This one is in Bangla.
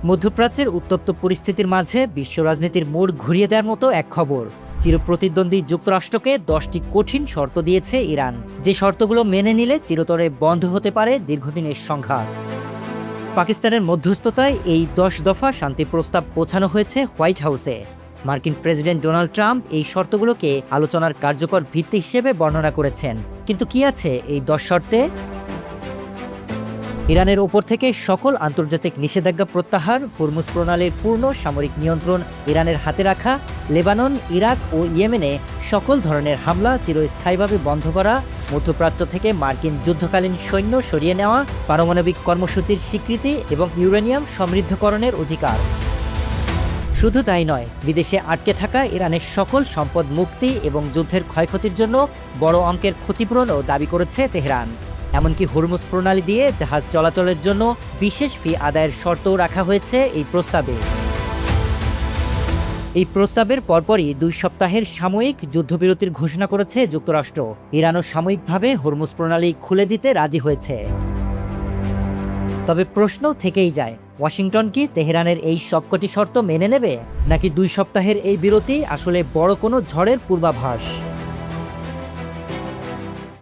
মধ্যপ্রাচ্যের উত্তপ্ত পরিস্থিতির মাঝে বিশ্ব রাজনীতির মোড় ঘুরিয়ে দেওয়ার মতো এক খবর। চিরপ্রতিদ্বন্দ্বী যুক্তরাষ্ট্রকে 10টি কঠিন শর্ত দিয়েছে ইরান, যে শর্তগুলো মেনে নিলে চিরতরে বন্ধ হতে পারে দীর্ঘদিনের সংঘাত। পাকিস্তানের মধ্যস্থতায় এই 10 দফা শান্তি প্রস্তাব পৌঁছানো হয়েছে হোয়াইট হাউসে। মার্কিন প্রেসিডেন্ট ডোনাল্ড ট্রাম্প এই শর্তগুলোকে আলোচনার কার্যকর ভিত্তি হিসেবে বর্ণনা করেছেন। কিন্তু কি আছে এই 10 শর্তে? ইরানের ওপর থেকে সকল আন্তর্জাতিক নিষেধাজ্ঞা প্রত্যাহার, হরমুজ প্রণালীর পূর্ণ সামরিক নিয়ন্ত্রণ ইরানের হাতে রাখা, লেবানন, ইরাক ও ইয়েমেনে সকল ধরনের হামলা চিরস্থায়ীভাবে বন্ধ করা, মধ্যপ্রাচ্য থেকে মার্কিন যুদ্ধকালীন সৈন্য সরিয়ে নেওয়া, পারমাণবিক কর্মসূচির স্বীকৃতি এবং ইউরেনিয়াম সমৃদ্ধকরণের অধিকার। শুধু তাই নয়, বিদেশে আটকে থাকা ইরানের সকল সম্পদ মুক্তি এবং যুদ্ধের ক্ষয়ক্ষতির জন্য বড় অঙ্কের ক্ষতিপূরণও দাবি করেছে তেহরান। এমনকি হরমুজ প্রণালী দিয়ে জাহাজ চলাচলের জন্য বিশেষ ফি আদায়ের শর্তও রাখা হয়েছে এই প্রস্তাবে। এই প্রস্তাবের পরপরই 2 সপ্তাহের সাময়িক যুদ্ধবিরতির ঘোষণা করেছে যুক্তরাষ্ট্র। ইরানও সাময়িকভাবে হরমুজ প্রণালী খুলে দিতে রাজি হয়েছে। তবে প্রশ্ন থেকেই যায়, ওয়াশিংটন কি তেহরানের এই সবকটি শর্ত মেনে নেবে, নাকি 2 সপ্তাহের এই বিরতি আসলে বড় কোনো ঝড়ের পূর্বাভাস?